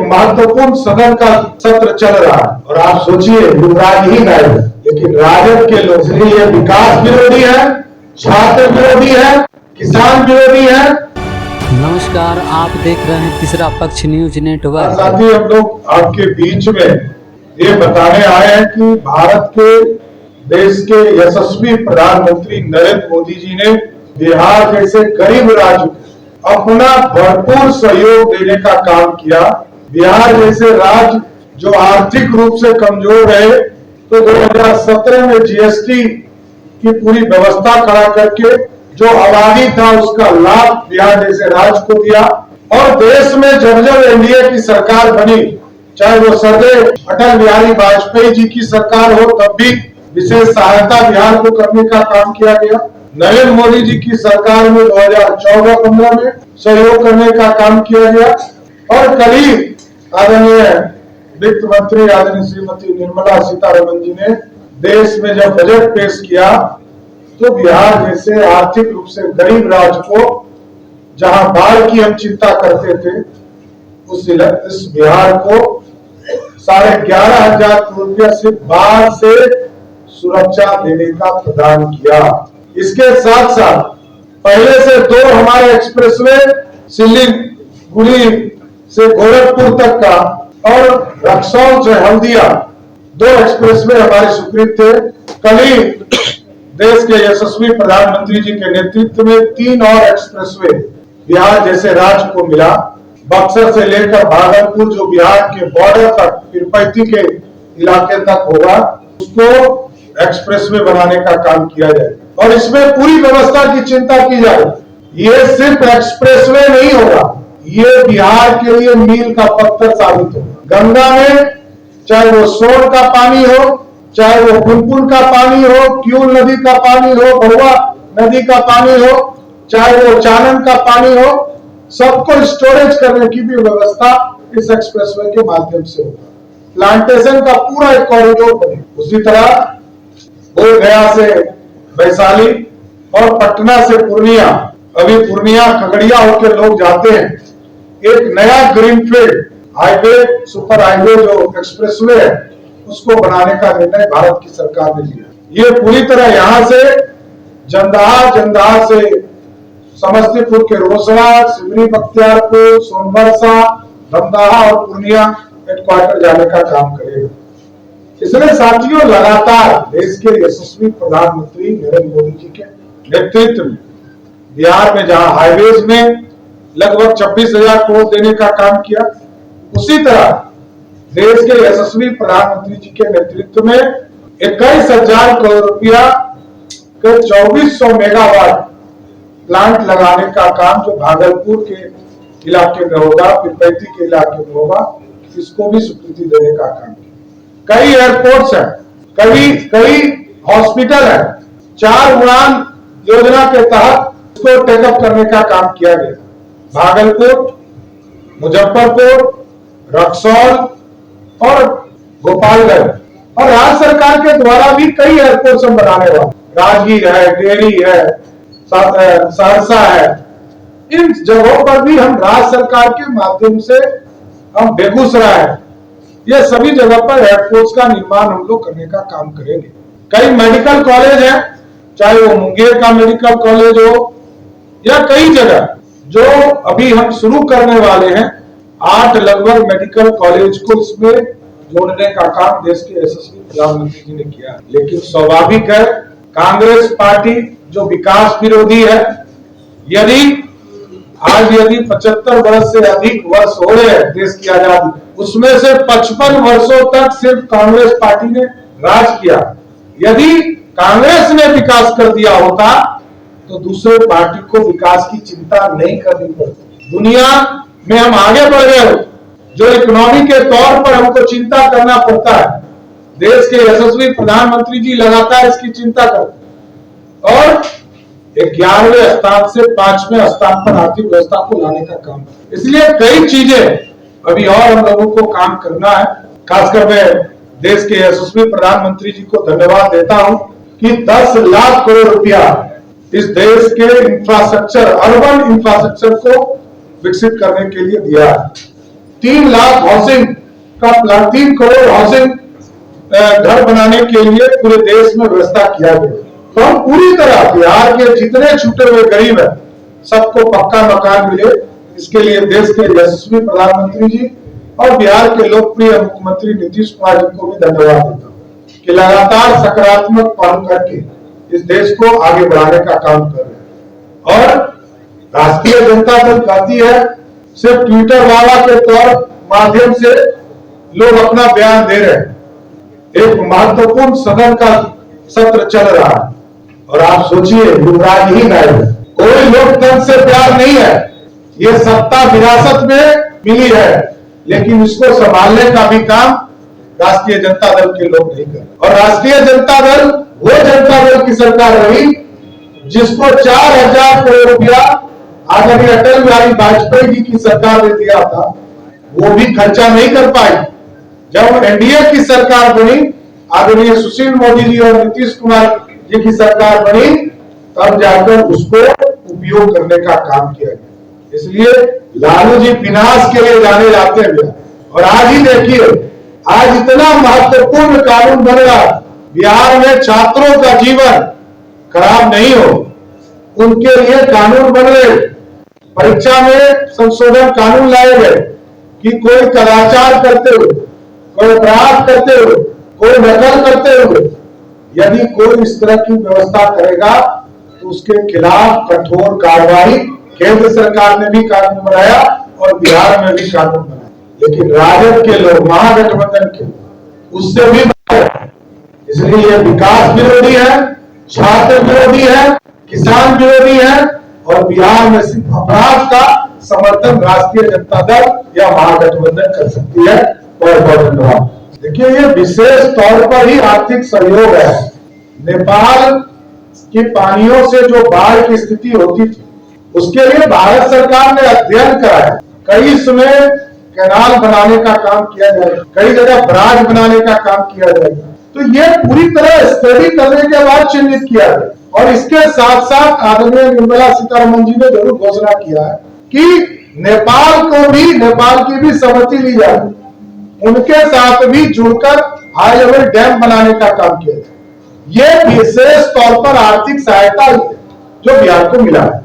महत्वपूर्ण सदन का सत्र चल रहा है और आप सोचिए युवराज ही गायब है, लेकिन राजद के लोग, इसलिए ये विकास विरोधी है, छात्र विरोधी है, किसान विरोधी है। नमस्कार, आप देख रहे हैं तीसरा पक्ष न्यूज नेटवर्क। साथ ही हम लोग आपके बीच में ये बताने आए हैं कि भारत के देश के यशस्वी प्रधानमंत्री नरेंद्र मोदी जी ने बिहार जैसे गरीब राज्य को अपना भरपूर सहयोग देने का काम किया। बिहार जैसे राज्य जो आर्थिक रूप से कमजोर रहे, तो 2017 में जीएसटी की पूरी व्यवस्था खड़ा करके जो आबादी था उसका लाभ बिहार जैसे राज्य को दिया। और देश में जब जब एनडीए की सरकार बनी, चाहे वो सदैव अटल बिहारी वाजपेयी जी की सरकार हो, तब भी विशेष सहायता बिहार को करने का काम किया गया। नरेंद्र मोदी जी की सरकार में 2014-15 में सहयोग करने का काम किया गया। और कल ही आदरणीय वित्त मंत्री आदरणीय श्रीमती निर्मला सीतारमण जी ने देश में जब बजट पेश किया, तो बिहार जैसे आर्थिक रूप से गरीब राज्य को जहां बाढ़ की हम चिंता करते थे, इस बिहार को 11,500 करोड़ रुपया सिर्फ बाढ़ से सुरक्षा देने का प्रदान किया। इसके साथ साथ पहले से 2 हमारे एक्सप्रेसवे सिलीगुड़ी से गोरखपुर तक का और रक्सौल से हल्दिया 2 एक्सप्रेसवे हमारे स्वीकृत थे। कल ही देश के यशस्वी प्रधानमंत्री जी के नेतृत्व में 3 और एक्सप्रेसवे बिहार जैसे राज्य को मिला। बक्सर से लेकर भागलपुर जो बिहार के बॉर्डर तक पीरपैंती के इलाके तक होगा, उसको एक्सप्रेसवे बनाने का काम किया जाए और इसमें पूरी व्यवस्था की चिंता की जाए। ये सिर्फ एक्सप्रेसवे नहीं होगा, ये बिहार के लिए मील का पत्थर साबित होगा। गंगा में चाहे वो सोन का पानी हो, चाहे वो पुनपुन का पानी हो, क्यूल नदी का पानी हो, भरुआ नदी का पानी हो, चाहे वो चानन का पानी हो, सबको स्टोरेज करने की भी व्यवस्था इस एक्सप्रेसवे के माध्यम से होगा। प्लांटेशन का पूरा एक कॉरिडोर बने। उसी तरह बोधगया से वैशाली और पटना से पूर्णिया, अभी पूर्णिया खगड़िया होकर लोग जाते हैं, एक नया ग्रीनफील्ड हाईवे, सुपर हाईवे जो एक्सप्रेसवे है, उसको बनाने का निर्णय भारत की सरकार ने लिया। ये पूरी तरह यहां से जंदाहा से समस्तीपुर के रोसड़ा, सिमरी बख्तियारपुर, सोनबरसा, धमदाहा और पूर्णिया हेडक्वार्टर जाने का काम करेगा। इसलिए साथियों, लगातार देश के यशस्वी प्रधानमंत्री नरेंद्र मोदी जी के नेतृत्व में बिहार में जहां हाईवेज में लगभग 26,000 करोड़ देने का काम किया, उसी तरह देश के यशस्वी प्रधानमंत्री जी के नेतृत्व में 21,000 करोड़ रुपया के 2400 मेगावाट प्लांट लगाने का काम जो भागलपुर के इलाके में होगा, पीरपैंती के इलाके में होगा, इसको भी स्वीकृति देने का काम किया। कई एयरपोर्ट्स हैं, कई हॉस्पिटल है, 4 उड़ान योजना के तहत इसको टेकअप करने का काम किया गया। भागलपुर, मुजफ्फरपुर, रक्सौल और गोपालगंज, और राज्य सरकार के द्वारा भी कई एयरपोर्ट्स हम बनाने वाले, राजगीर है, डेहरी है, सहरसा है। इन जगहों पर भी हम राज्य सरकार के माध्यम से, हम बेगूसराय, ये सभी जगह पर एयरपोर्ट्स का निर्माण हम लोग करने का काम करेंगे। कई मेडिकल कॉलेज हैं, चाहे वो मुंगेर का मेडिकल कॉलेज हो या कई जगह जो अभी हम शुरू करने वाले हैं। 8 लगभग मेडिकल कॉलेज को इसमें जोड़ने का काम देश के यशस्वी प्रधानमंत्री जी ने किया। लेकिन स्वाभाविक है, कांग्रेस पार्टी जो विकास विरोधी है, यदि 75 वर्ष से अधिक वर्ष हो रहे हैं देश की आजादी, उसमें से 55 वर्षों तक सिर्फ कांग्रेस पार्टी ने राज किया। यदि कांग्रेस ने विकास कर दिया होता तो दूसरे पार्टी को विकास की चिंता नहीं करनी पड़ती। दुनिया में हम आगे बढ़ गए हो, जो इकोनॉमी के तौर पर हमको चिंता करना पड़ता है, देश के यशस्वी प्रधानमंत्री जी लगातार इसकी चिंता करते और 11वें स्थान से 5वें स्थान पर आर्थिक व्यवस्था को लाने का काम। इसलिए कई चीजें अभी और हम लोगों को काम करना है। खासकर मैं देश के यशस्वी प्रधानमंत्री जी को धन्यवाद देता हूं कि 10 लाख करोड़ रुपया इस देश के इंफ्रास्ट्रक्चर, अर्बन इंफ्रास्ट्रक्चर को विकसित करने के लिए दिया है। 3 लाख हाउसिंग का प्लान, 3 करोड़ हाउसिंग घर बनाने के लिए पूरे देश में व्यवस्था किया गया। तो हम पूरी तरह बिहार के जितने छूटे हुए गरीब हैं सबको पक्का मकान मिले, इसके लिए देश के यशस्वी प्रधानमंत्री जी और बिहार के लोकप्रिय मुख्यमंत्री नीतीश कुमार जी को भी धन्यवाद देता हूं कि लगातार सकारात्मक पहल करके इस देश को आगे बढ़ाने का काम कर रहे हैं। और राष्ट्रीय जनता दल कहती है सिर्फ ट्विटर वाला के तौर माध्यम से लोग अपना बयान दे रहे हैं। एक महत्वपूर्ण सदन का सत्र चल रहा है और आप सोचिए युवराज ही गायब है। कोई लोकतंत्र से प्यार नहीं है, ये सत्ता विरासत में मिली है, लेकिन इसको संभालने का भी काम राष्ट्रीय जनता दल के लोग नहीं कर। और राष्ट्रीय जनता दल वो जनता दल की सरकार रही जिसको 4000 करोड़ रुपया आदरणीय अटल बिहारी वाजपेयी जी की सरकार ने दिया था, वो भी खर्चा नहीं कर पाई। जब एनडीए की सरकार बनी, आदरणीय सुशील मोदी जी और नीतीश कुमार जी की सरकार बनी, तब जाकर उसको उपयोग करने का काम किया गया। इसलिए लालू जी विनाश के लिए जाने जाते हैं। और आज ही देखिए, आज इतना महत्वपूर्ण कानून बन रहा, बिहार में छात्रों का जीवन खराब नहीं हो उनके लिए कानून बन रहे। परीक्षा में संशोधन कानून लाए गए कि कोई कदाचार करते हुए, कोई अपराध करते हुए, कोई नकल करते हुए यदि कोई इस तरह की व्यवस्था करेगा तो उसके खिलाफ कठोर कार्रवाई केंद्र सरकार ने भी कानून बनाया और बिहार में भी कानून बनाया। लेकिन राजद के लोग, महागठबंधन के लोग उससे भी, इसलिए ये विकास विरोधी है, छात्र विरोधी है, किसान विरोधी है और बिहार में सिर्फ अपराध का समर्थन राष्ट्रीय जनता दल या महागठबंधन कर सकती है। बहुत बहुत धन्यवाद। देखिए, ये विशेष तौर पर ही आर्थिक सहयोग है। नेपाल की पानियों से जो बाढ़ की स्थिति होती थी उसके लिए भारत सरकार ने अध्ययन कराया। कई इसमें कैनाल बनाने का काम किया जाएगा, कई जगह बराज बनाने का काम किया जाएगा। तो ये पूरी तरह स्टडी करने के बाद चिन्हित किया गया। और इसके साथ साथ आदरणीय निर्मला सीतारमण जी ने जरूर घोषणा किया है कि नेपाल की भी सहमति ली जाए, उनके साथ भी जुड़कर हाई लेवल डैम बनाने का काम किया जाए। ये विशेष तौर पर आर्थिक सहायता जो बिहार को मिला है।